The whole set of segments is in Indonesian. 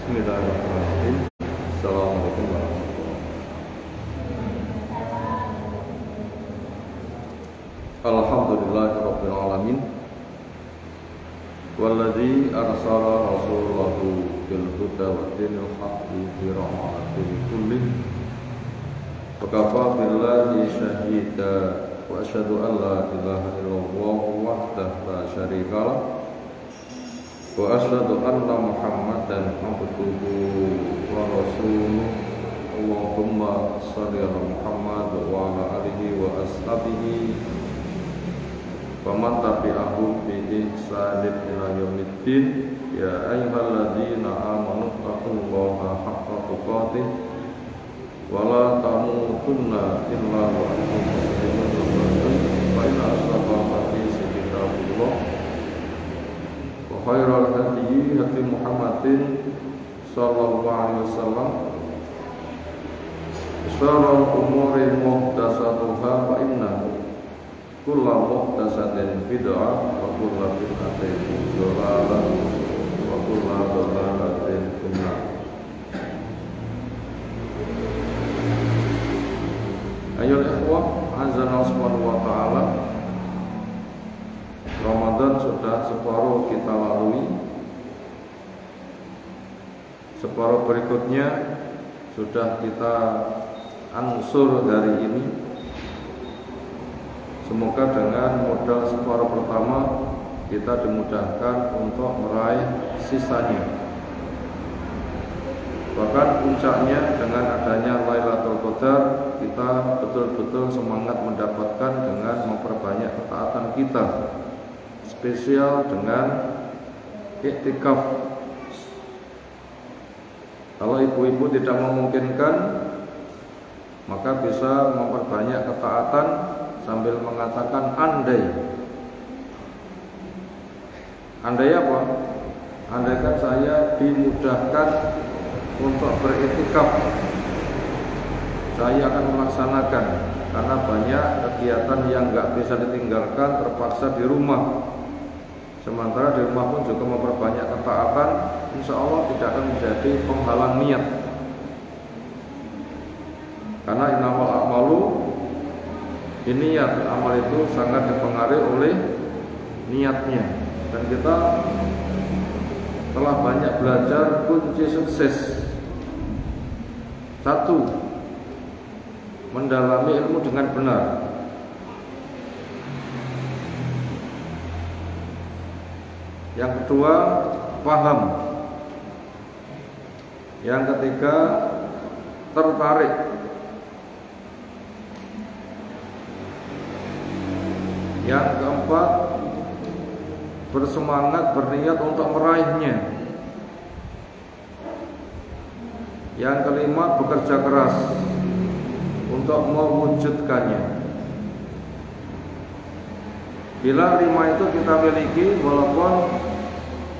Bismillahirrahmanirrahim. Assalamualaikum warahmatullahi wabarakatuh. Alhamdulillahirabbil alamin. Walladzi arsala rasulahu bil huda wa dinil haqqi bi rahmatin kullin. Wa kafa billahi shahida wa asyhadu an la ilaha illallah wahdahu la syarika lah. Wa asyhadu anna Muhammadan abduhu wa rasuluh. Allahumma shalli ala Muhammad wa ala alihi wa ashabihi wa man tabi'ahum bi ihsanin ila yaumiddin. Ya ayyuhalladzina amanu taqullaha haqqa tuqatih wa la tamutunna illa wa antum muslimun. Fa inna ashrafal haditsi kitabullah wa khairal hadyi hadi Muhammadin sallallahu alaihi wasallam. Syarrul umuri muhdatsatuha wa inna kulla muhdatsatin bid'ah wa kulla bid'atin dhalalah wa kulla dhalalatin finnar. Ayyuhal ikhwah, azza subhanahu wa ta'ala. Ramadan sudah separuh kita lalui. Separuh berikutnya sudah kita angsur dari ini. Semoga dengan modal separuh pertama kita dimudahkan untuk meraih sisanya. Bahkan puncaknya dengan adanya Lailatul Qadar, kita betul-betul semangat mendapatkan dengan memperbanyak ketaatan kita. Spesial dengan iktikaf. Kalau ibu-ibu tidak memungkinkan, maka bisa memperbanyak ketaatan sambil mengatakan andai. Andai apa? Andaikan saya dimudahkan untuk beriktikaf, saya akan melaksanakan, karena banyak kegiatan yang nggak bisa ditinggalkan, terpaksa di rumah. Sementara di rumah pun juga memperbanyak ketaatan, insya Allah tidak akan menjadi penghalang niat. Karena innamal a'malu binniyat, amal itu sangat dipengaruhi oleh niatnya. Dan kita telah banyak belajar kunci sukses. Satu, mendalami ilmu dengan benar. Yang kedua, paham. Yang ketiga, tertarik. Yang keempat, bersemangat, berniat untuk meraihnya. Yang kelima, bekerja keras untuk mewujudkannya. Bila lima itu kita miliki, walaupun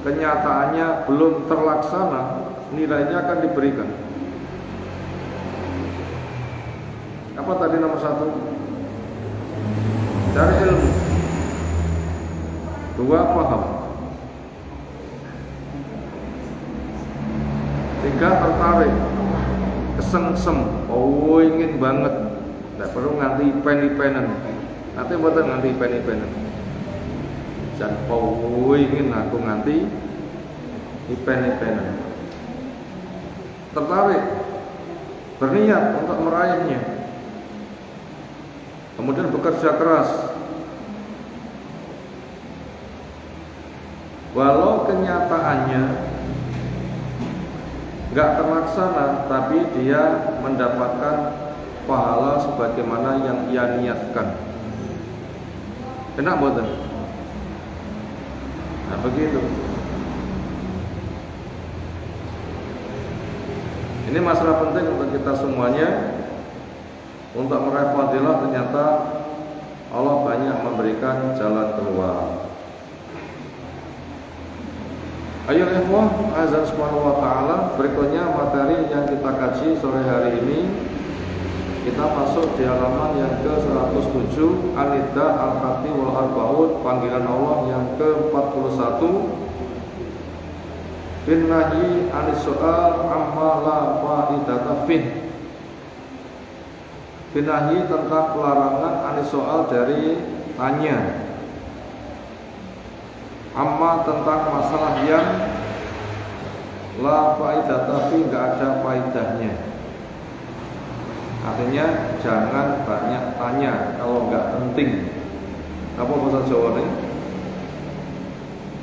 kenyataannya belum terlaksana, nilainya akan diberikan. Apa tadi nomor satu? Cari ilmu. Dua, paham. Tiga, tertarik, kesengsem. Oh, ingin banget. Tidak perlu nganti pen-penan. Nanti buatan nganti pen-penan. Dan ingin aku nganti pen-penan. Tertarik, berniat untuk meraihnya. Kemudian bekerja keras. Walau kenyataannya nggak terlaksana, tapi dia mendapatkan pahala sebagaimana yang ia niatkan. Enak boten? Nah begitu. Ini masalah penting untuk kita semuanya. Untuk meraih fadilah ternyata Allah banyak memberikan jalan keluar. Ayo ikhwah, azan subhanahu wa ta'ala. Berikutnya materi yang kita kaji sore hari ini, kita masuk di halaman yang ke-107, An-Nida Al-Hati wal Arba'ud, panggilan Allah yang ke-41. bin nahyi anis soal amma la faidata fin. Bin nahyi tentang pelarangan anis soal dari tanya, amma tentang masalah yang la faidata fi, enggak ada faidahnya. Artinya jangan banyak tanya kalau enggak penting. Apa bahasa Jawa nih?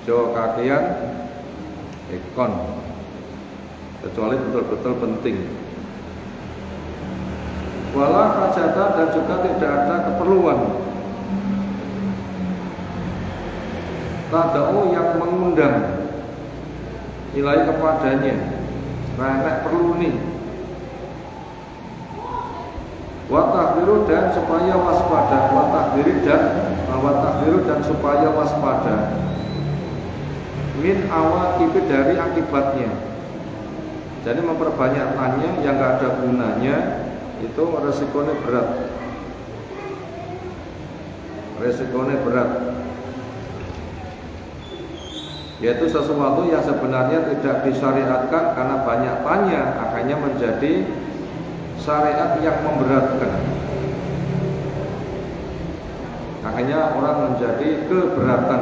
Jawa kakian ekon, kecuali betul-betul penting. Wala hajata, dan juga tidak ada keperluan. Tada'u yang mengundang nilai kepadanya. Nah, perlu nih. Watahdiru, dan supaya waspada. Watahdiru dan supaya waspada. Min awakib, dari akibatnya. Jadi memperbanyak tanya yang gak ada gunanya, itu resikonya berat. Yaitu sesuatu yang sebenarnya tidak disyariatkan, karena banyak tanya akhirnya menjadi syariat yang memberatkan. Akhirnya orang menjadi keberatan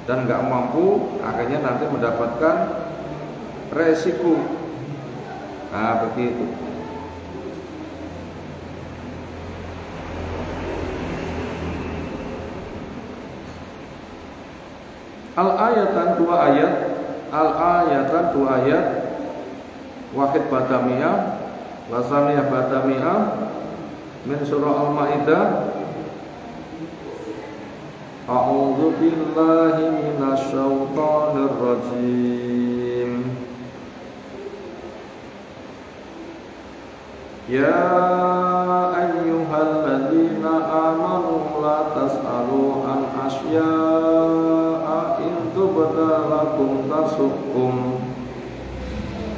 dan nggak mampu, akhirnya nanti mendapatkan resiko. Nah, begitu. Al-ayatan dua ayat, wahid badamiyah, wasaniyah badamiyah, min surah Al-Maidah. A'udzu billahi minasy syaithanir rajim. Ya ayyuhalladzina amanu la tas'alu an asya'a in tubda lakum tasukum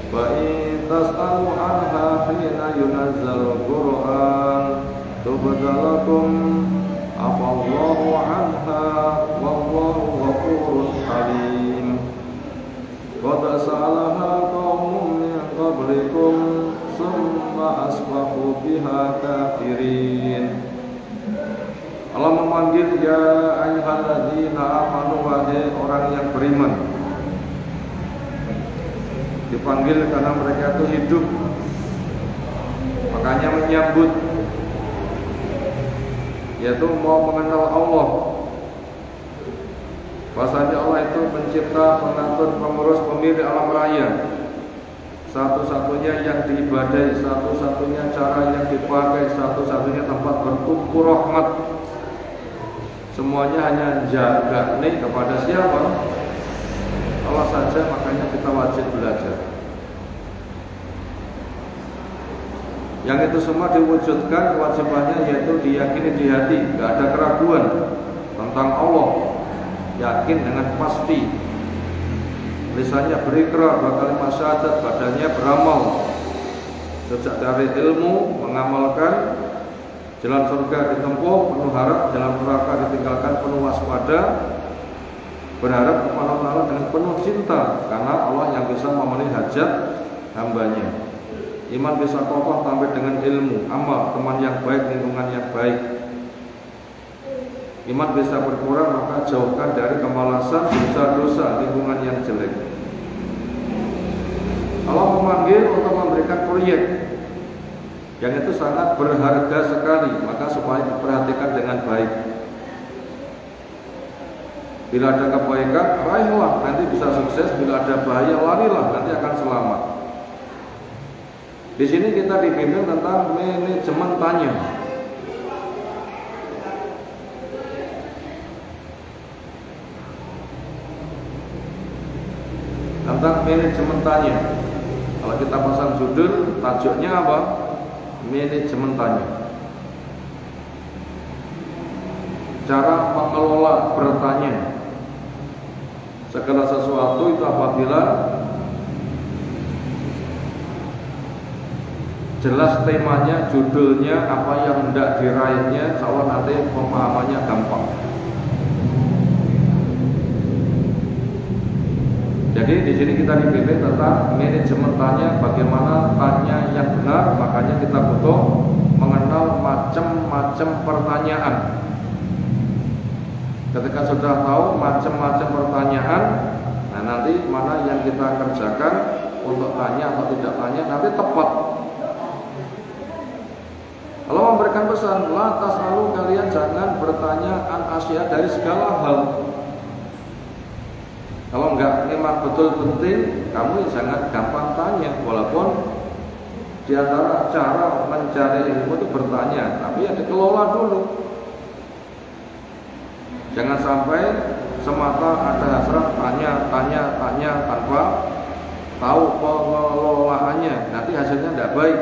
wa in tas'alu anha hina yunazzal Qur'an tubda lakum afallahu anha wallahu ghafurun halim. Qad sa'alaha qaumun min qablikum summa asbahu biha kafirin. Allah memanggil ya ayyuhalladzina amanu, wahai orang yang beriman. Dipanggil karena mereka itu hidup, makanya menyambut, yaitu mau mengenal Allah. Bahasanya Allah itu pencipta, pengatur, pengurus, pemilik alam raya. Satu-satunya yang diibadai, satu-satunya cara yang dipakai, satu-satunya tempat berkumpul rahmat. Semuanya hanya jaga nih kepada siapa? Allah saja, makanya kita wajib belajar. Yang itu semua diwujudkan kewajibannya, yaitu diyakini di hati, gak ada keraguan tentang Allah, yakin dengan pasti. Lisannya berikrar, kalimat syahadat, badannya beramal. Sejak dari ilmu mengamalkan, jalan surga ditempuh penuh harap, jalan neraka ditinggalkan penuh waspada, berharap kepada Allah dengan penuh cinta, karena Allah yang bisa memenuhi hajat hambanya. Iman bisa kokoh tambah dengan ilmu, amal, teman yang baik, lingkungan yang baik. Iman bisa berkurang, maka jauhkan dari kemalasan, dosa-dosa, lingkungan yang jelek. Allah memanggil untuk memberikan proyek yang itu sangat berharga sekali, maka supaya diperhatikan dengan baik. Bila ada kebaikan, raihlah, nanti bisa sukses. Bila ada bahaya, larilah, nanti akan selamat. Di sini kita dibimbing tentang manajemen tanya. Tentang manajemen tanya. Kalau kita pasang judul, tajuknya apa? Manajemen tanya. Cara mengelola bertanya. Segala sesuatu itu apabila jelas temanya, judulnya, apa yang hendak diraihnya, insya Allah nanti pemahamannya gampang. Jadi di sini kita dipilih tentang manajemen tanya, bagaimana tanya yang benar. Makanya kita butuh mengenal macam-macam pertanyaan. Ketika sudah tahu macam-macam pertanyaan, nah nanti mana yang kita kerjakan untuk tanya atau tidak tanya nanti tepat. Kalau memberikan pesan, la tas'alu, kalian jangan bertanya an asya, dari segala hal. Kalau enggak memang betul penting, kamu jangan gampang tanya. Walaupun di antara cara mencari ilmu itu bertanya, tapi ya dikelola dulu. Jangan sampai semata ada hasrat tanya tanpa tahu pengelolaannya, nanti hasilnya tidak baik.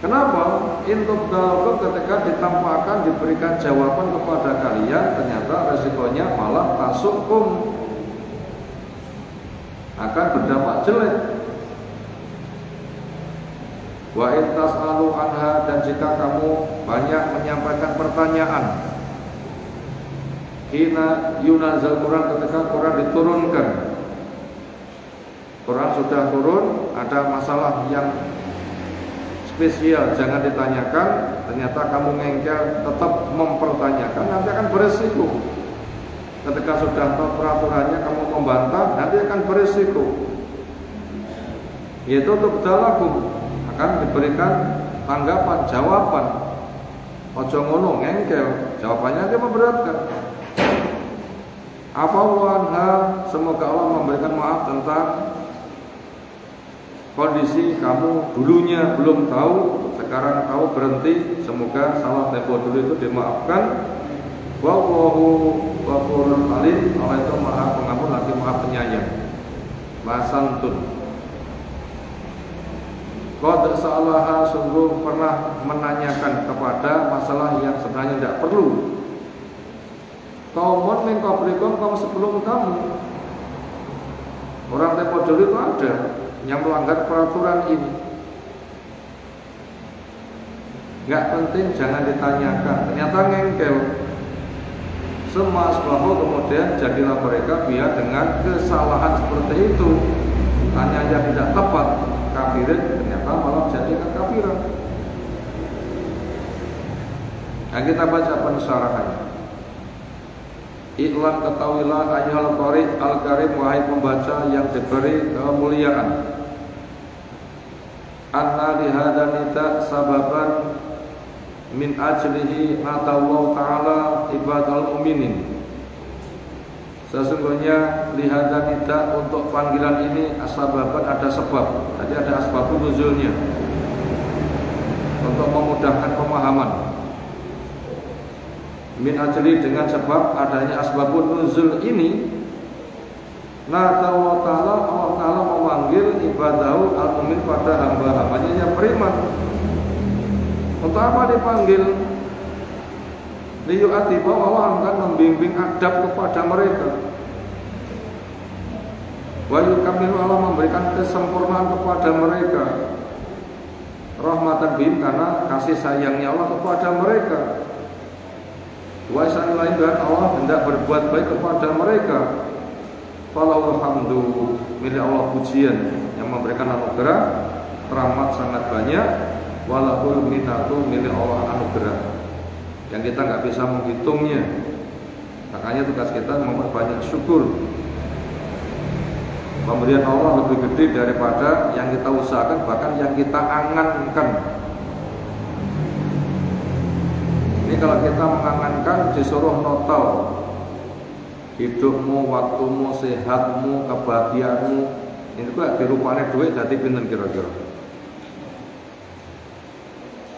Kenapa? Intub daluk ketika ditampakkan, diberikan jawaban kepada kalian, ternyata resikonya malah tasukum, akan berdampak jelek. Wa intas'alu anha, dan jika kamu banyak menyampaikan pertanyaan, hina yunazal Quran, ketika Quran diturunkan, Quran sudah turun, ada masalah yang spesial, jangan ditanyakan. Ternyata kamu ngengkel, tetap mempertanyakan, nanti akan beresiko. Ketika sudah tahu peraturannya kamu membantah, nanti akan beresiko. Yaitu tubdalakum, akan diberikan tanggapan, jawaban. Ojo ngono ngengkel, jawabannya nanti memberatkan. Afallahu, semoga Allah memberikan maaf tentang kondisi kamu dulunya belum tahu, sekarang tahu berhenti. Semoga salah tempo dulu itu dimaafkan. Wallahu ghafurun halim, Allah itu maha pengampun lagi maha penyayang, maha santun. Qad sa'alaha, sungguh pernah menanyakan kepada masalah yang sebenarnya tidak perlu. Kaumun min qablikum, kaum sebelum kamu, orang tempo dulu itu ada yang melanggar peraturan ini. Nggak penting, jangan ditanyakan. Ternyata ngengkel, semasbahu, kemudian jadilah mereka biar dengan kesalahan seperti itu. Tanya yang tidak tepat, kafirin, ternyata malah jadi kekafiran. Nah, kita baca pensyarahannya. Iklan, ketahuilah ayyuhal qari al-karim, wahai pembaca yang diberi kemuliaan, anna lihadanita sababan min ajlihi natallahu ta'ala ibadal mu'minin. Sesungguhnya lihadanita, untuk panggilan ini asababan, ada sebab. Jadi ada asbabun nuzulnya untuk memudahkan pemahaman. Min ajli, dengan sebab adanya asbabun nuzul ini, natallahu ta'ala, Allah ta'ala memanggil ibadahu al-mu'min, pada hamba-hambanya yang beriman. Untuk apa dipanggil? Liyu'atiba, Allah akan membimbing adab kepada mereka. Wa yukammilu, Allah memberikan kesempurnaan kepada mereka. Rahmatan bihim, karena kasih sayangnya Allah kepada mereka. Wa isan lain, dan Allah hendak berbuat baik kepada mereka. Falahul hamdu, milik Allah pujian yang memberikan anugerah rahmat sangat banyak. Walahul minatu, milik Allah anugerah yang kita nggak bisa menghitungnya. Makanya tugas kita memperbanyak syukur. Pemberian Allah lebih gede daripada yang kita usahakan, bahkan yang kita angankan. Ini kalau kita mengangankan, disuruh notal hidupmu, waktumu, sehatmu, kebahagiaanmu, ini kok dirupanya duit jadi pinten kira-kira.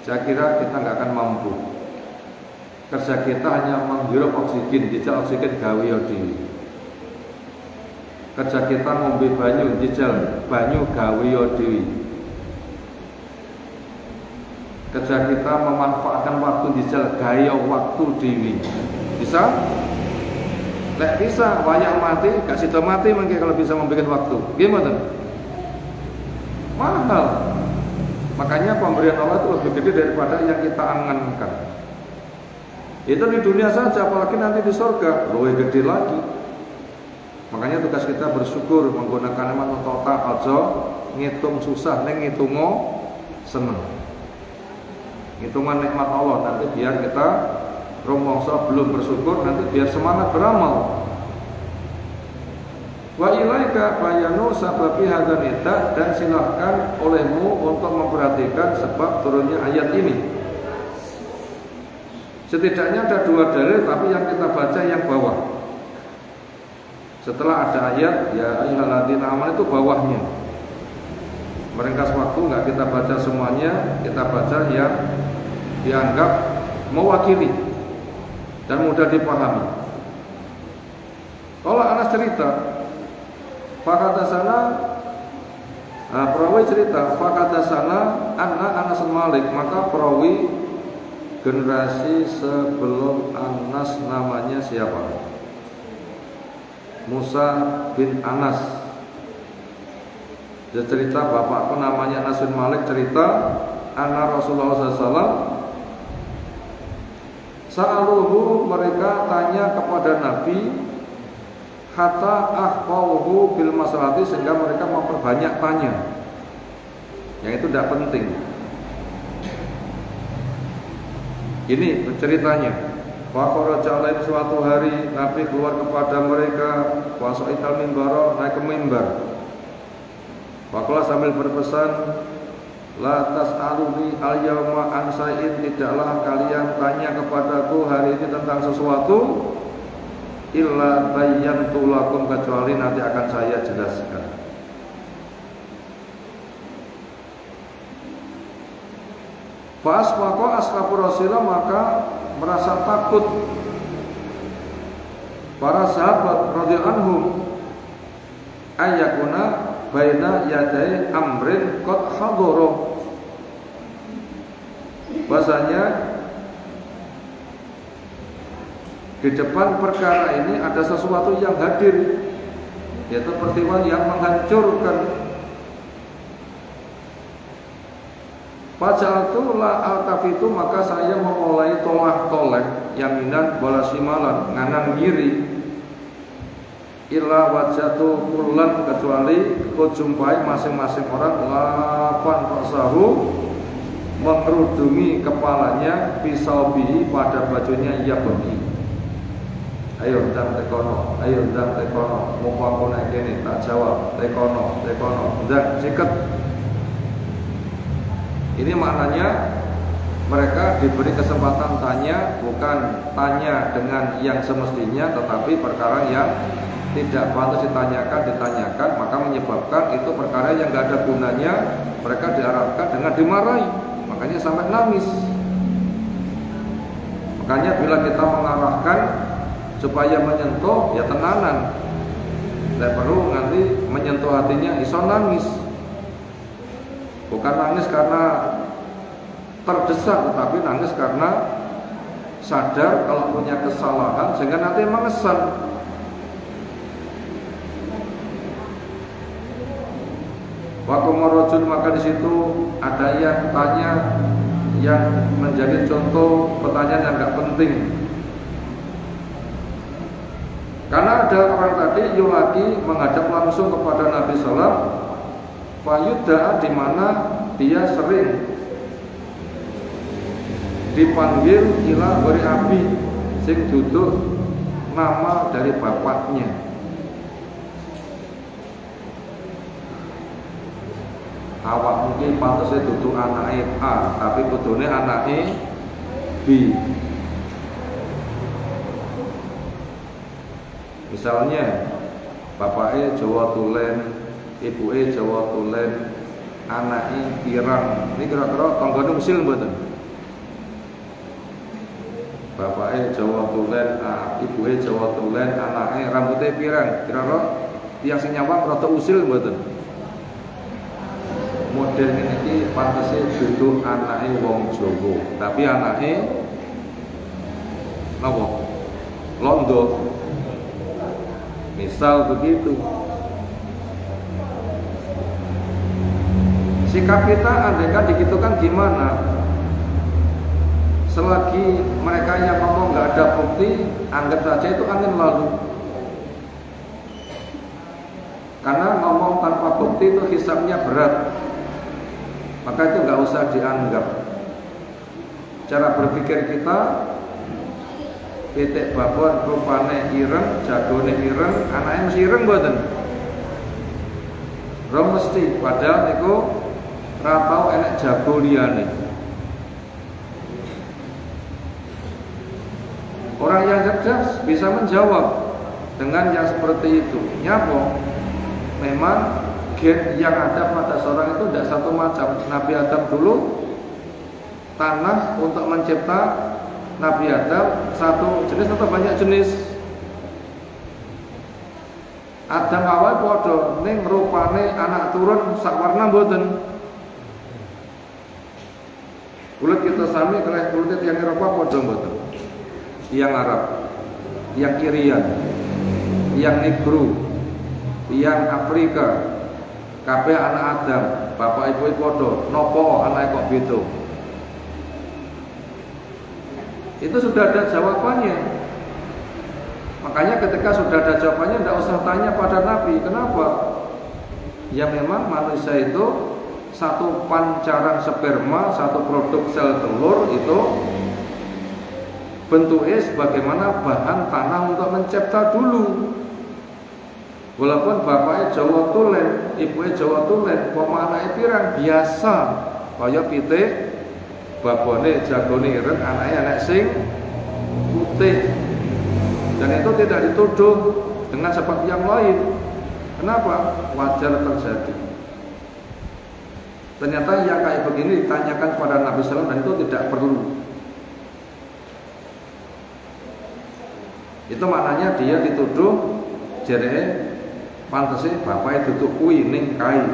Saya kira kita nggak akan mampu. Kerja kita hanya menghirup oksigen, jejak oksigen gawe dhewe. Kerja kita ngombe banyu, jejal banyu gawe dhewe. Kerja kita memanfaatkan waktu, jejal gawe waktu dhewe. Bisa? Lek bisa, banyak mati, gak sida mati mungkin kalau bisa memberikan waktu. Gimana? Mahal. Makanya pemberian Allah itu lebih gede daripada yang kita angankan. Itu di dunia saja, apalagi nanti di surga lebih gede lagi. Makanya tugas kita bersyukur menggunakan nikmat total aja ngitung susah neng ngitungo seneng. Hitungan nikmat Allah nanti biar kita rumangsa belum bersyukur nanti biar semangat beramal. Wa ilaika bayanu sababi hadzal nida, dan silahkan olehmu untuk memperhatikan sebab turunnya ayat ini. Setidaknya ada dua dalil, tapi yang kita baca yang bawah. Setelah ada ayat ya ayyuhalladzina amanu itu bawahnya. Meringkas waktu nggak kita baca semuanya, kita baca yang dianggap mewakili dan mudah dipahami. Kalau Anas cerita, fakata sana, perawi cerita, fakata sana, Anas Malik, maka perawi generasi sebelum Anas namanya siapa? Musa bin Anas. Dia cerita bapakku namanya Anas bin Malik cerita, anna Rasulullah SAW sa'aluhu, mereka tanya kepada Nabi, hatta akhfahu bil masalati, sehingga mereka memperbanyak tanya. Yang itu tidak penting. Ini ceritanya. Wa kharaja alaihim, suatu hari Nabi keluar kepada mereka, wa sa'ital mimbara, naik ke mimbar. Wa sambil berpesan, la tas'aluni al-yawma an sa'in, tidaklah kalian tanya kepadaku hari ini tentang sesuatu, illa bayyantu lakum, kecuali nanti akan saya jelaskan. Fa'asfaqa ashabu Rasulullah, maka merasa takut para sahabat radhiyallahu anhum ayakuna baina yadai amrin qad hadara, bahasanya di depan perkara ini ada sesuatu yang hadir, yaitu peristiwa yang menghancurkan. Faja'altu la altafitu, maka saya memulai tolak-tolak yaminan wala shimalan, nganan kiri, illa wajatu kullan, kecuali kujumpai masing-masing orang lafan rasahu, mengerudungi kepalanya, fisaubihi, pada bajunya ia pergi. Ayo ndang tekono, ayo ndang tekono, mumpung aku naik kene tak jawab, tekono, ndang siket. Ini maknanya mereka diberi kesempatan tanya, bukan tanya dengan yang semestinya, tetapi perkara yang tidak pantas ditanyakan, maka menyebabkan itu perkara yang tidak ada gunanya. Mereka diharapkan dengan dimarahi, makanya sampai nangis. Makanya bila kita mengarahkan supaya menyentuh, ya tenanan, tidak perlu nanti menyentuh hatinya iso nangis. Bukan nangis karena terdesak, tetapi nangis karena sadar kalau punya kesalahan, sehingga nanti mengesan. Wakumarojun, maka di situ ada yang tanya yang menjadi contoh pertanyaan yang tidak penting. Karena ada orang tadi yulaki menghadap langsung kepada Nabi Sallam, Fayudda'a, di mana dia sering dipanggil ila wari abi, sing duduk nama dari bapaknya. Awak mungkin pantasnya duduk anaknya A, tapi kudune anaknya B. Misalnya bapaknya Jawa Tulen, ibu Jawa Tulen, anaknya Pirang. Ini kira-kira tanggane usil mboten? Bapaknya Jawa Tulen, ibu Jawa Tulen, anaknya rambutnya pirang. Kira-kira tiang sing nyawang rada usil mboten? Model ini pantasnya duduk anaknya wong Jawa, tapi anaknya napa? Londo. Misal begitu. Sikap kita andaikan digitukan gimana? Selagi mereka yang ngomong nggak ada bukti, anggap saja itu angin lalu. Karena ngomong tanpa bukti itu hisabnya berat, maka itu nggak usah dianggap. Cara berpikir kita, pitik babon rupane ireng, jagone ireng, anaknya mesti ireng mboten? Ora mesti, padahal niku ora tau enek jago liyane. Orang yang cerdas bisa menjawab dengan yang seperti itu. Nyapa? Memang gen yang ada pada seorang itu tidak satu macam. Nabi Adam dulu tanah untuk mencipta Nabi Adam satu jenis atau banyak jenis. Adam awal podo ning rupane anak turun sak warna mboten. Kulit kita sami kalih kulit yang Eropa podo mboten. Yang Arab, yang Irian, yang Negro, yang Afrika, kabeh anak Adam, bapak ibu podo, nopo anak kok beda. Itu sudah ada jawabannya. Makanya ketika sudah ada jawabannya, tidak usah tanya pada Nabi. Kenapa? Ya memang manusia itu satu pancaran sperma, satu produk sel telur itu bentuknya sebagaimana bahan tanah untuk mencipta dulu. Walaupun bapaknya Jawa tulen, ibunya Jawa tulen, anaknya pirang biasa, kaya pitik, babone jagone ireng, anaknya anak sing putih. Dan itu tidak dituduh dengan sebab yang lain. Kenapa? Wajar terjadi. Ternyata yang kayak begini ditanyakan kepada Nabi SAW dan itu tidak perlu. Itu maknanya dia dituduh jere pantese bapaknya duduk kuwi ning kai.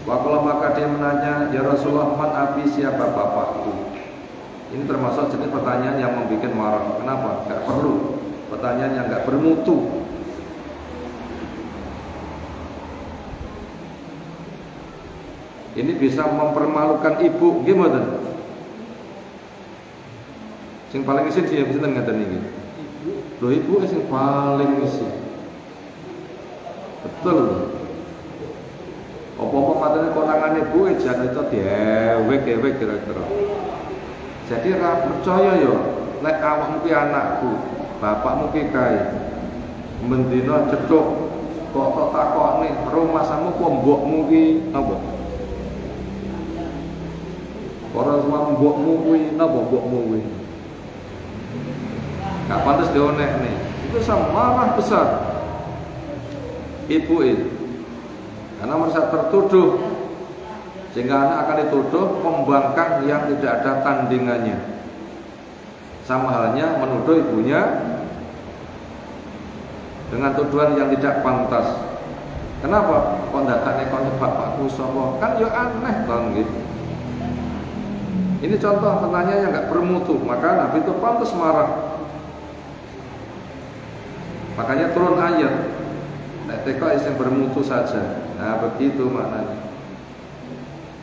Wakala maka dia menanya, ya Rasulullah, man abi, siapa bapakku? Ini termasuk jenis pertanyaan yang membuat marah. Kenapa? Gak perlu. Pertanyaan yang gak bermutu. Ini bisa mempermalukan ibu, gimana? Sing paling isin sih bisa ngaten iki. Lho ibu sing paling isin. Betul. Apa-apa matane konangan ibu jan itu dewek-dewek kira-kira. Jadi ra percaya ya nek awakmu ki anakku, bapakmu ki kae. Mendina cedhok kok takokne rumasamu kok mbokmu ki napa? Ora semua mbokmu kuwi napa mbokmu kuwi? Gak pantas dionek nih. Itu sama marah besar ibu itu, karena merasa tertuduh, sehingga anak akan dituduh pembangkang yang tidak ada tandingannya. Sama halnya menuduh ibunya dengan tuduhan yang tidak pantas. Kenapa? Kok ndak nekone bapakku sapa? Kan yo aneh kan gitu. Ini contoh pertanyaan yang nggak bermutu, maka Nabi itu pantas marah. Makanya turun ayat, nek teko yang bermutu saja. Nah begitu maknanya.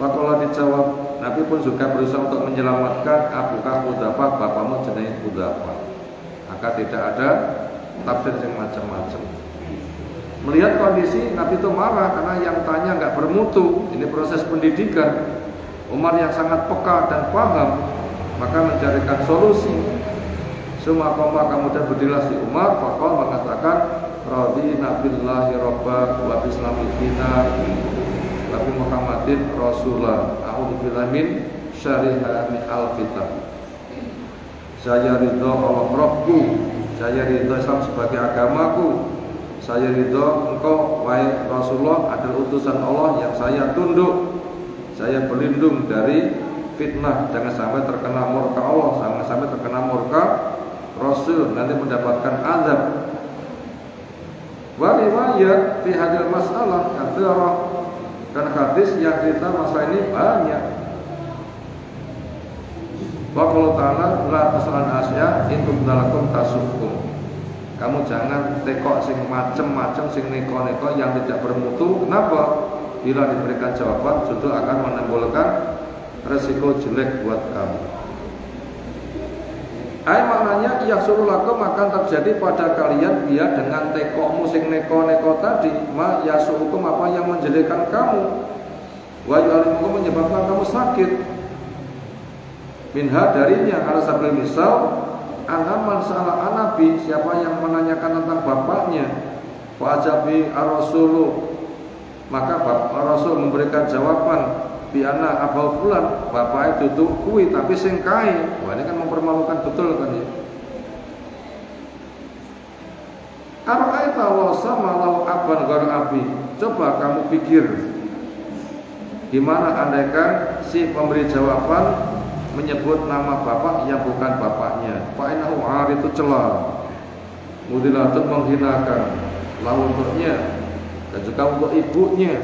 Kalau dijawab, Nabi pun juga berusaha untuk menyelamatkan Abuka Hudzaifah, bapakmu jenenge Hudzaifah. Maka tidak ada tafsir yang macam-macam. Melihat kondisi, Nabi itu marah karena yang tanya nggak bermutu. Ini proses pendidikan. Umar yang sangat peka dan paham, maka mencarikan solusi. Semua koma kemudian berdirilah si Umar, Fakol mengatakan, Radina billahi robba wa bislami dina Nabi Muhammadin Rasulullah. A'udzubillahi min syarri al-fitan. Saya ridho Allah Rabbu, saya ridho Islam sebagai agamaku, saya ridho engkau wahai Rasulullah adalah utusan Allah yang saya tunduk. Saya berlindung dari fitnah, jangan sampai terkena murka Allah, jangan sampai terkena murka Rasul, nanti mendapatkan azab. Wa riwayat fi hadil masalah katsirah, dan hadis yang cerita masalah ini banyak. Wa qala ta'ala la tasalan asya intum dalakum tasukum. Kamu jangan tekok sing macem-macem, sing neko-neko yang tidak bermutu. Kenapa? Bila diberikan jawaban, justru akan menimbulkan resiko jelek buat kamu. Maknanya yahsulu lakum akan terjadi pada kalian dia dengan tekokmu sing neko-neko tadi, ma yasuhukum apa yang menjadikan kamu, wa yu'alimukum menyebabkan kamu sakit. Minha darinya ala sabil misal, anaman salah anabi, siapa yang menanyakan tentang bapaknya, wa ajabi ar-rasulu, maka Rasul memberikan jawaban, biana abal fulan, bapak itu tuh kui tapi singkai. Wah, ini kan mempermalukan betul kan ya. Ara'aita law sama law aban ghar abi. Coba kamu pikir gimana andaikan si pemberi jawaban menyebut nama bapak yang bukan bapaknya. Fa innahu itu celah, mudilatun menghinakan, lalu untuknya dan juga untuk ibunya.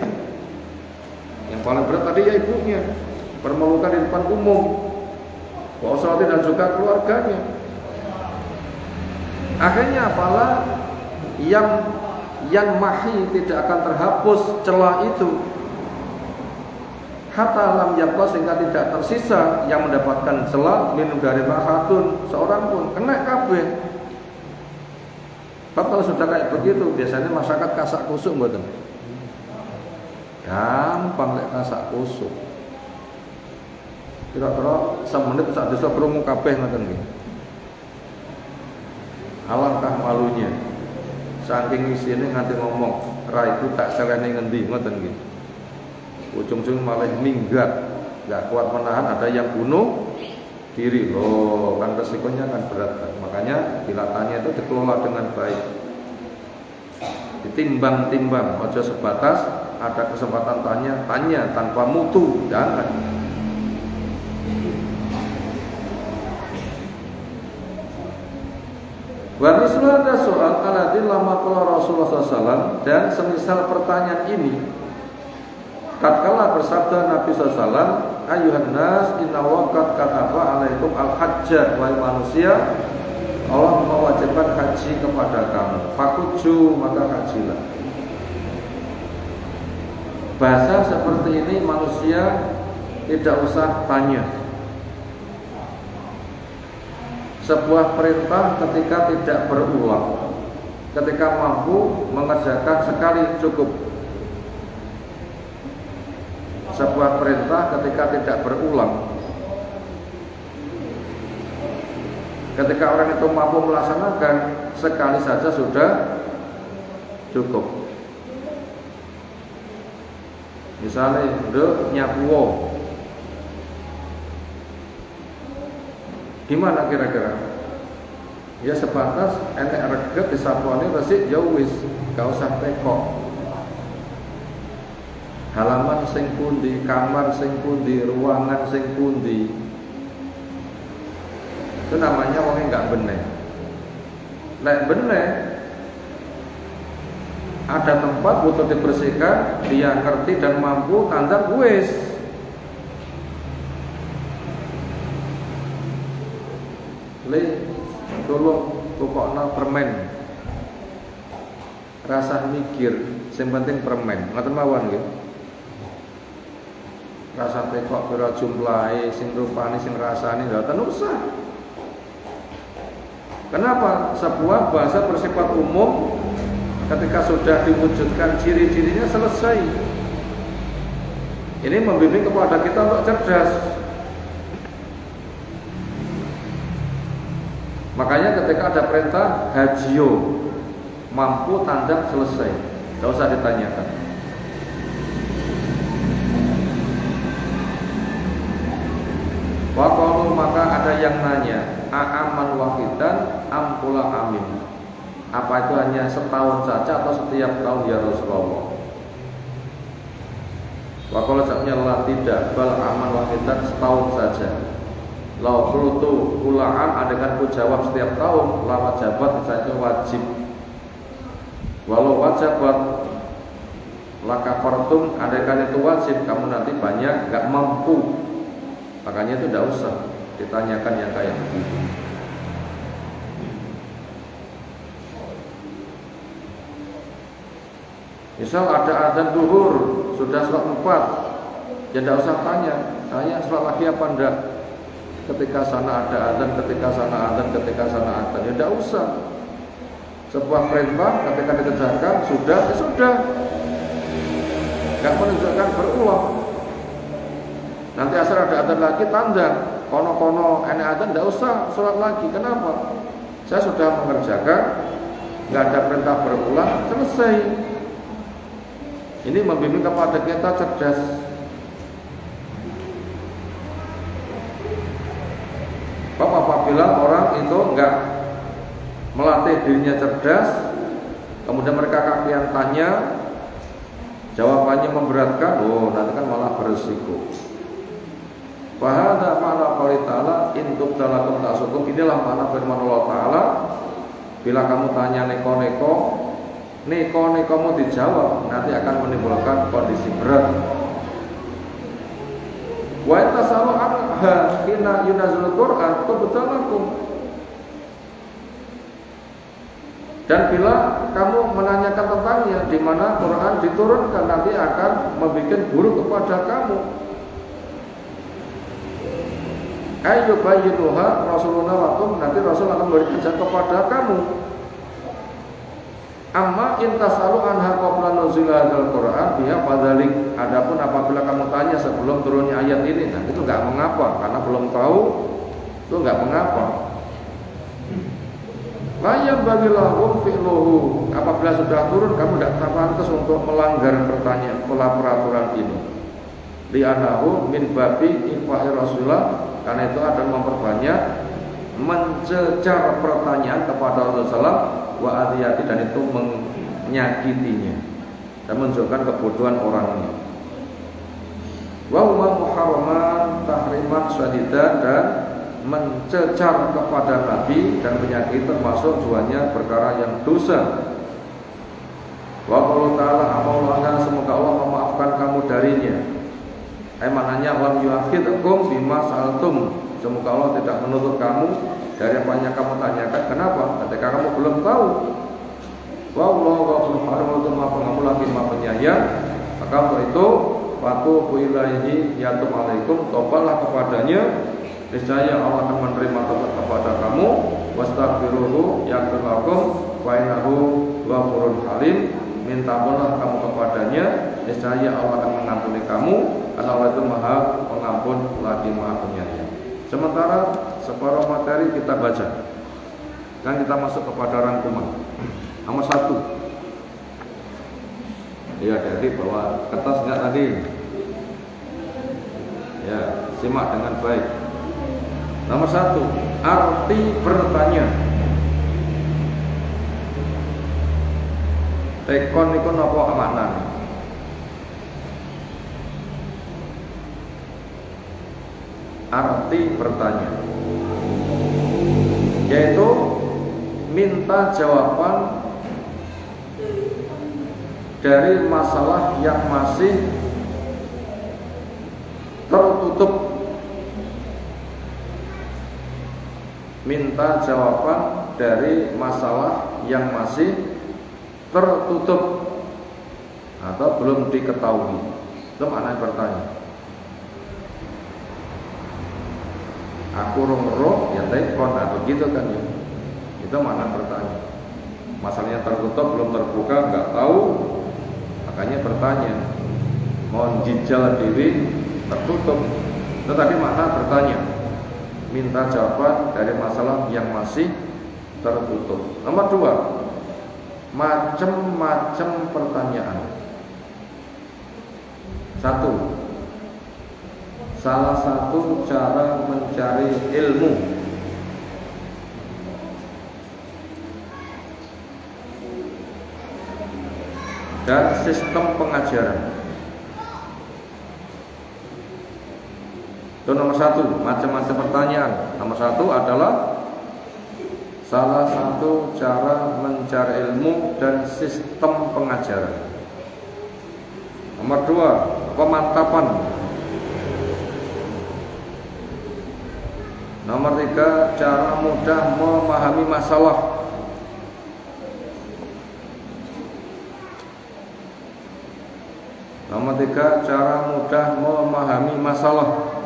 Yang paling berat tadi ya ibunya, permalukan di depan umum, wa usrati dan juga keluarganya. Akhirnya apalah yang mahi tidak akan terhapus celah itu. Hatta lam yabqa sehingga tidak tersisa yang mendapatkan celah minum dari mahatun seorang pun kena kabeh. Kalau sudah kayak begitu biasanya masyarakat kasak kusuk mboten. Gampang lek kasak kusuk. Kira-kira semenit sak desa krungu kabeh ngoten nggih. Alangkah malunya. Saking isine nganti ngomong, "Ra iku tak selene ngendi?" ngoten nggih. Ujung-ujung malah minggat, enggak kuat menahan, ada yang bunuh diri. Loh, kan resikonya kan berat kan. Makanya dilatanya itu dikelola dengan baik. Ditimbang-timbang, ojo sebatas ada kesempatan tanya tanpa mutu, jangan. Wa mislu ada soal aladin lama qala Rasulullah SAW, dan semisal pertanyaan ini tatkala bersabda Nabi SAW, ayuhan nas inna waqad kataba alaikum al-hajjah, wahai manusia Allah mewajibkan haji kepada kamu, fakuju maka hajilah. Bahasa seperti ini manusia tidak usah tanya. Sebuah perintah ketika tidak berulang, ketika mampu mengerjakan sekali cukup. Sebuah perintah ketika tidak berulang, ketika orang itu mampu melaksanakan sekali saja sudah cukup. Misalnya, nyapuo, gimana kira-kira? Ya sebatas enek reget disapuane resik ya wis, gak usah tekok. Halaman sing pundi, kamar sing pundi, ruangan sing pundi. Itu namanya wong enggak bener. Nek bener, ada tempat butuh dibersihkan, dia ngerti dan mampu, tanda wis. Le tolong pokoknya permen. Rasa mikir, sing penting permen. Ngoten mawon nggih. Rasa tekok pira jumlahe, sing rupane sing rasane mboten usah. Kenapa? Sebuah bahasa bersifat umum ketika sudah diwujudkan ciri-cirinya selesai. Ini membimbing kepada kita untuk cerdas. Makanya ketika ada perintah hajio, mampu tanda selesai, tidak usah ditanyakan. Waqalu maka ada yang nanya, a'aman wahidan ampula amin. Apa itu hanya setahun saja atau setiap tahun ya Rasulullah? Waqalu jawabnya tidak, bal aman wahidan setahun saja. Lau qultu ulaan adegan ku jawab setiap tahun la wajibat itu wajib. Walau wajibat la kafartum adegan itu wajib kamu nanti banyak gak mampu. Makanya itu tidak usah ditanyakan yang kayak begitu. Misal ada adzan duhur sudah sholat 4, ya tidak usah tanya, saya sholat lagi apa enggak. ketika sana ada azan, ketika sana azan, ketika sana azan. Ya tidak usah. Sebuah perintah ketika dikerjakan sudah, ya sudah. Enggak menunjukkan berulang. Nanti asal ada azan lagi tanda kono-kono enek azan, tidak usah sholat lagi. Kenapa? Saya sudah mengerjakan, nggak ada perintah berulang, selesai. Ini membimbing kepada kita cerdas. Bapak, apabila orang itu nggak melatih dirinya cerdas, kemudian mereka kakian tanya, jawabannya memberatkan, oh nanti kan malah berisiko. Wahada ma'na qouli ta'ala in tubdalakum ta'sukum. Inilah makna firman Allah Ta'ala. Bila kamu tanya neko-neko, neko-nekomu dijawab, nanti akan menimbulkan kondisi berat. Wa tasalu anha hina yunazilul Qur'an tubdalakum. Dan bila kamu menanyakan tentangnya, di mana Quran diturunkan, nanti akan membuat buruk kepada kamu. Ayo bayinuha Rasulullah lakum, nanti Rasul akan memberikan kepada kamu. Amma intasalu anha qabla nuzulil Quran biha fadzalik. Adapun apabila kamu tanya sebelum turunnya ayat ini, nah itu enggak mengapa, karena belum tahu, itu enggak mengapa. Layam bagilahum fi'luhu. Apabila sudah turun, kamu tidak pantas untuk melanggar pertanyaan pola peraturan ini. Li'anahu min babi infa'ir Rasulullah, karena itu ada memperbanyak mencecar pertanyaan kepada Rasulullah wa adiyati, dan itu menyakitinya dan menunjukkan kebodohan orangnya. Wa huwa muharraman tahriman syadidan, dan mencecar kepada Nabi dan menyakiti termasuk duanya perkara yang dosa. Wa qala ta'ala amaullahna, semoga Allah memaafkan kamu darinya. Maknanya lam yu'akhidkum bima sa'altum, semoga Allah tidak menuntut kamu dari apa yang kamu tanyakan. Kenapa? Ketika kamu belum tahu. Wallahu ghafurur rahim, Maha Pengampun lagi Maha Penyayang. Maka untuk itu fatubu ilaihi yatum alaikum, tobatlah kepadanya, niscaya Allah akan menerima tobat kepada kamu. Wastaghfiruhu yaghfir lakum wa innahu ghafurun halim. Mintalah kamu kepadanya, niscaya Allah akan mengampuni kamu, karena Allah itu Maha Pengampun lagi Maha Penyayang. Sementara separuh materi kita baca, dan kita masuk kepada rangkuman. Nomor 1. Ya, jadi bawa kertas enggak tadi? Ya, simak dengan baik. Nomor 1, arti bertanya. Tekon itu apa maknanya? Arti bertanya, yaitu minta jawaban dari masalah yang masih tertutup. Minta jawaban dari masalah yang masih tertutup atau belum diketahui. Itu makna bertanya. Aku roh ya tekon, nah begitu kan ya. Itu makna bertanya. Masalahnya tertutup, belum terbuka, nggak tahu, makanya bertanya. Mohon jijal diri, tertutup. Itu tadi makna bertanya. Minta jawaban dari masalah yang masih tertutup. Nomor 2, macam-macam pertanyaan. 1. Salah satu cara mencari ilmu. Dan sistem pengajaran. Itu nomor 1, macam-macam pertanyaan. Nomor 1 adalah salah satu cara mencari ilmu dan sistem pengajaran. Nomor 2, pemantapan. Nomor 3, cara mudah memahami masalah. Nomor 3, cara mudah memahami masalah.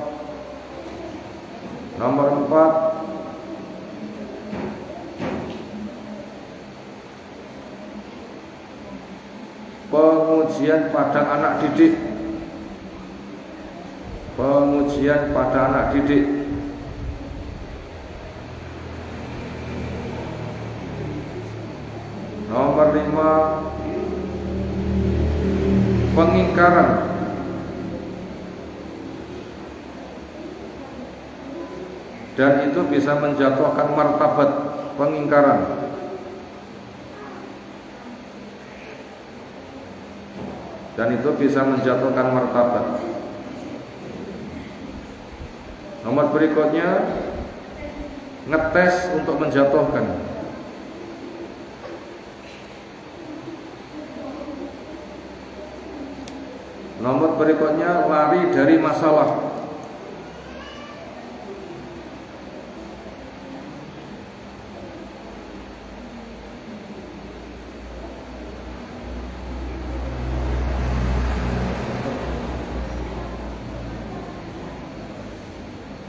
Nomor 4, pengujian pada anak didik. Pengujian pada anak didik. Nomor 5, pengingkaran. Dan itu bisa menjatuhkan martabat, pengingkaran. Dan itu bisa menjatuhkan martabat. Nomor berikutnya, ngetes untuk menjatuhkan. Nomor berikutnya, lari dari masalah.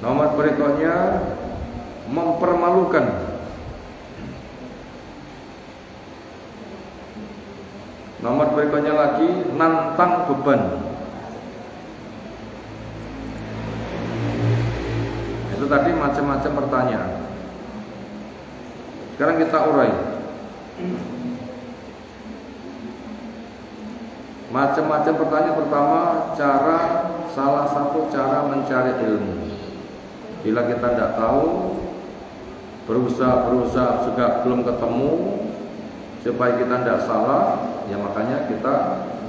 Nomor berikutnya, mempermalukan. Nomor berikutnya lagi, nantang beban. Itu tadi macam-macam pertanyaan. Sekarang kita urai. Macam-macam pertanyaan. Pertama, salah satu cara mencari ilmu. Bila kita tidak tahu, berusaha juga belum ketemu, supaya kita tidak salah, ya makanya kita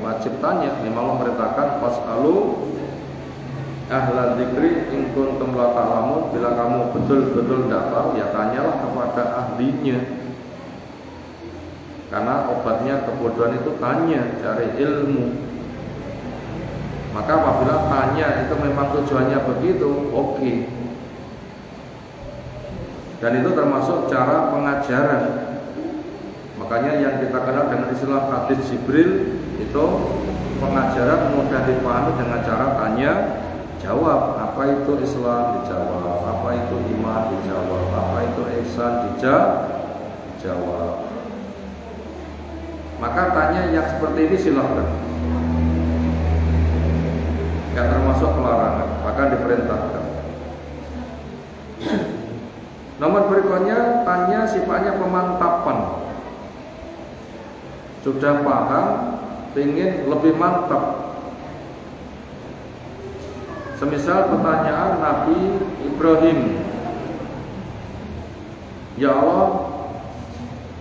wajib tanya. Memang Allah merintahkan fas'alu ahla dzikri in kuntum la ta'lamun. Bila kamu betul-betul tidak tahu, ya tanyalah kepada ahlinya. Karena obatnya kebodohan itu tanya, cari ilmu. Maka apabila tanya itu memang tujuannya begitu, oke. Dan itu termasuk cara pengajaran. Makanya yang kita kenal dengan istilah hadis Jibril itu pengajaran mudah dipahami dengan cara tanya jawab. Apa itu Islam? Dijawab. Apa itu iman? Dijawab. Apa itu ihsan? Dijawab. Maka tanya yang seperti ini silahkan. Yang termasuk pelarangan, bahkan diperintahkan. Nomor berikutnya, tanya sifatnya pemantapan. Sudah paham, ingin lebih mantap. Semisal pertanyaan Nabi Ibrahim, ya Allah,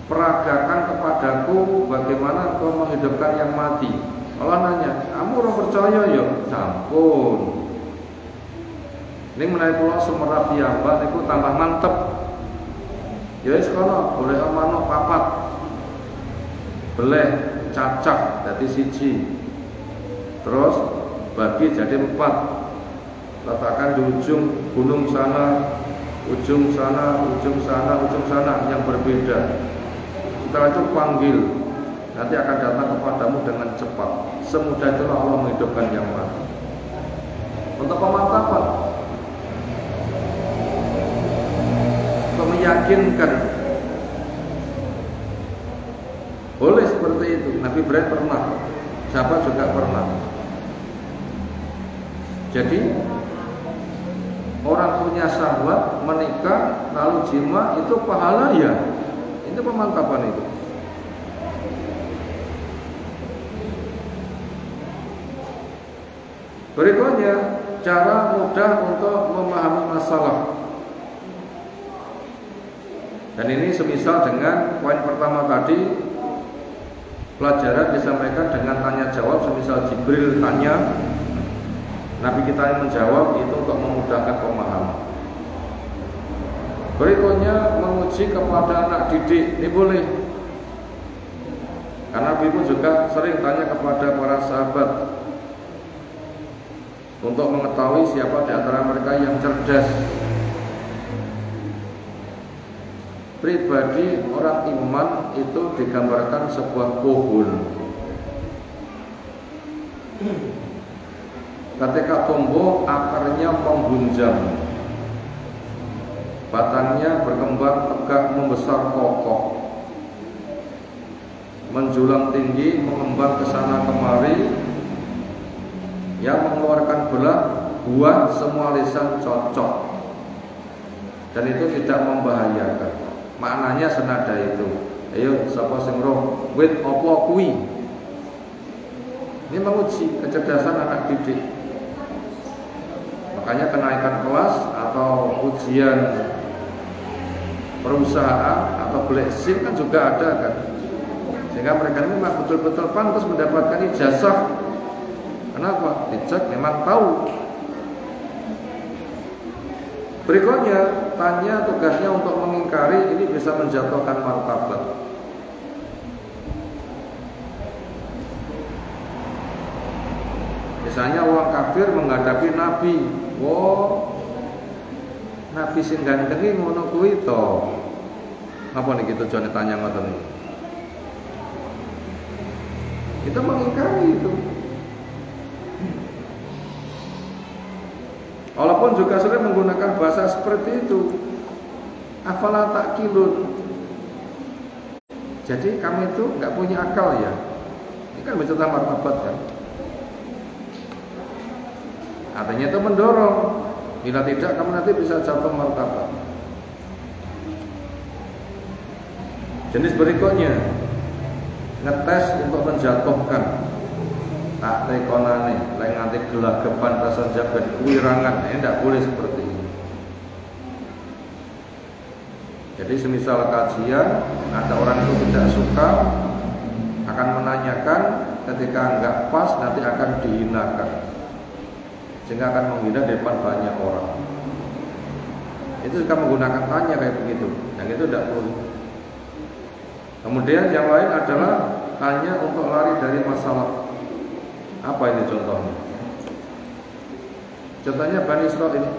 peragakan kepadaku bagaimana kau menghidupkan yang mati. Allah nanya, kamu orang percaya ya? Sampun. Ini menaik pulau Sumerah piyambak itu tambah mantep. Ya sekolah boleh manuk papat, boleh cacak jadi siji, terus bagi jadi 4, letakkan di ujung gunung sana, ujung sana, ujung sana, ujung sana yang berbeda. Setelah itu panggil, nanti akan datang kepadamu dengan cepat. Semudah itulah Allah menghidupkan yang mati. Untuk pemantapan, meyakinkan, boleh seperti itu. Nabi Ibrahim pernah, sahabat juga pernah. Jadi orang punya sahabat menikah lalu jima itu pahala ya. Itu pemantapan itu. Berikutnya, cara mudah untuk memahami masalah. Dan ini semisal dengan poin pertama tadi, pelajaran disampaikan dengan tanya jawab. Semisal Jibril tanya, Nabi kita yang menjawab, itu untuk memudahkan pemahaman. Berikutnya, menguji kepada anak didik. Ini boleh, karena Nabi pun juga sering tanya kepada para sahabat untuk mengetahui siapa di antara mereka yang cerdas. Pribadi orang iman itu digambarkan sebuah pohon. Ketika tumbuh, akarnya menggunjang. batangnya berkembang tegak, membesar kokoh, menjulang tinggi, mengembang ke sana kemari, yang mengeluarkan buah semua lisan cocok, dan itu tidak membahayakan. Maknanya senada itu. Ayo sapa sing roh wit apa kuwi. Ini menguji kecerdasan anak didik. Makanya kenaikan kelas atau ujian perusahaan atau beli SIM kan juga ada kan. Sehingga mereka ini memang betul-betul pantas mendapatkan ijazah. Kenapa? Dicek memang tahu. Berikutnya, tanya tugasnya untuk mengingkari, ini bisa menjatuhkan martabat. Misalnya orang kafir menghadapi Nabi, wow, Nabi sing ganteng iki ngono kuwi to. Apa nih gitu jane tanya ngoten iki. Kita mengingkari itu. Walaupun juga sering menggunakan bahasa seperti itu. Afala ta'qilun. Jadi kamu itu nggak punya akal ya. Ini kan mencerita martabat kan. Artinya itu mendorong. Bila tidak kamu nanti bisa jatuh martabat. Jenis berikutnya, ngetes untuk menjatuhkan. Tak tekonane, lek nganti gelagapan rasa jabat wirangan, tidak boleh seperti ini. Jadi semisal kajian, ada orang itu tidak suka, akan menanyakan, ketika enggak pas nanti akan dihinakan, sehingga akan menghina di depan banyak orang. Itu jika menggunakan tanya kayak begitu, yang itu tidak boleh. Kemudian yang lain adalah tanya untuk lari dari masalah. Apa ini contohnya? Contohnya Bani Israil ini.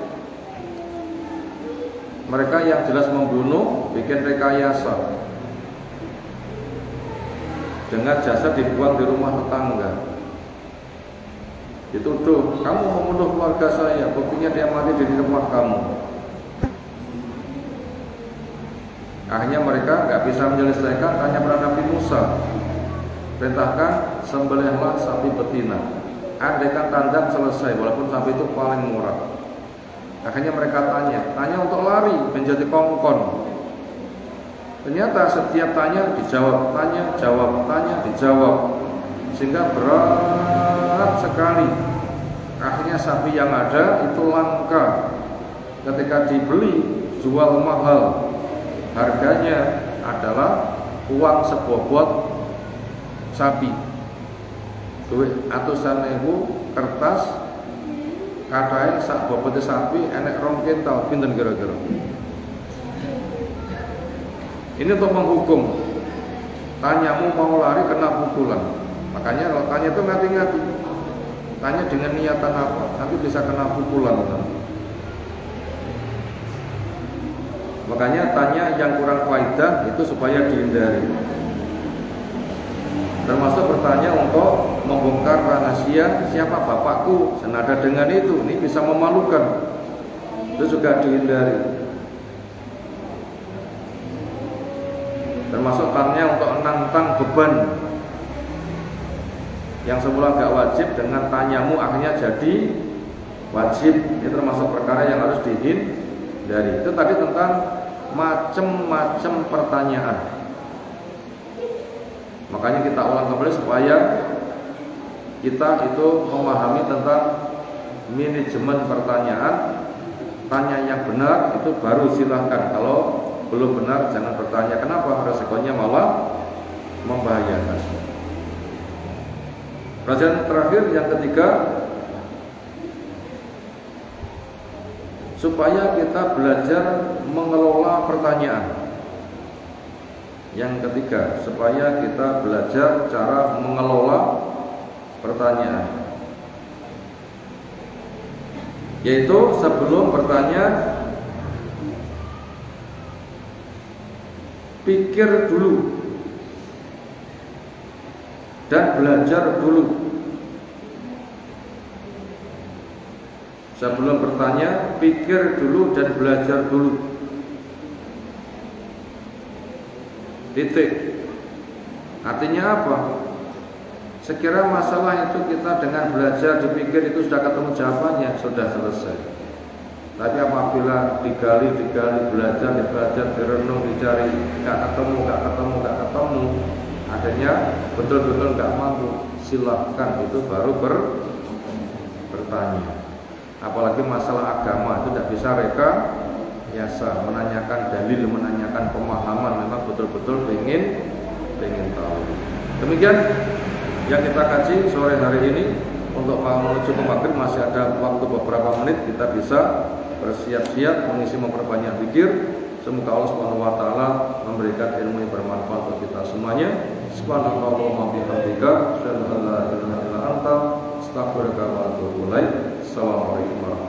Mereka yang jelas membunuh, bikin rekayasa dengan jasad dibuang di rumah tetangga. Dituduh, kamu membunuh keluarga saya, buktinya dia mati di rumah kamu. Akhirnya mereka nggak bisa menyelesaikan, tanya pada Nabi Musa, perintahkan sembelihlah sapi betina. Andaikan tandang selesai, walaupun sapi itu paling murah. Akhirnya mereka tanya untuk lari menjadi kongkon. Ternyata setiap tanya dijawab, tanya jawab, tanya dijawab, sehingga berat sekali. Akhirnya sapi yang ada itu langka. Ketika dibeli, jual mahal. Harganya adalah uang sebobot sapi, duit atusan ewu kertas, katanya sak bobotnya sapi enek 2 kintal, pinten kira-kira. Ini untuk menghukum. Tanyamu mau lari kena pukulan. Makanya kalau tanya itu ngati-ngati. Tanya dengan niatan apa, nanti bisa kena pukulan. Makanya tanya yang kurang faedah itu supaya dihindari. Termasuk bertanya untuk membongkar rahasia siapa bapakku, senada dengan itu, ini bisa memalukan. Itu juga dihindari. Termasuk tanya untuk menantang beban yang semula gak wajib, dengan tanyamu akhirnya jadi wajib. Ini termasuk perkara yang harus dihindari. Itu tadi tentang macam-macam pertanyaan. Makanya kita ulang kembali supaya kita itu memahami tentang manajemen pertanyaan. Tanya yang benar itu baru silahkan. Kalau belum benar jangan bertanya. Kenapa? Resikonya malah membahayakan. Pelajaran terakhir yang ketiga, supaya kita belajar mengelola pertanyaan. Yang ketiga, supaya kita belajar cara mengelola pertanyaan, yaitu sebelum bertanya, pikir dulu dan belajar dulu. Sebelum bertanya, pikir dulu dan belajar dulu. Titik. Artinya apa? Sekira masalah itu kita dengan belajar dipikir itu sudah ketemu jawabannya, sudah selesai. Tapi apabila digali, belajar, direnung, dicari, nggak ketemu, akhirnya betul-betul nggak mampu, silahkan itu baru bertanya. Apalagi masalah agama itu tidak bisa rekayasa, menanyakan dalil, menanyakan pemahaman, memang betul-betul pengen tahu. Demikian yang kita kaji sore hari ini. Untuk menuju ke maghrib masih ada waktu beberapa menit, kita bisa bersiap-siap mengisi memperbanyak zikir. Semoga Allah Subhanahu wa taala memberikan ilmu yang bermanfaat untuk kita semuanya. Subhanallahumma bihamdika, asyhadu an la ilaha illa anta, astaghfiruka wa atubu ilaik. Assalamualaikum warahmatullahi wabarakatuh.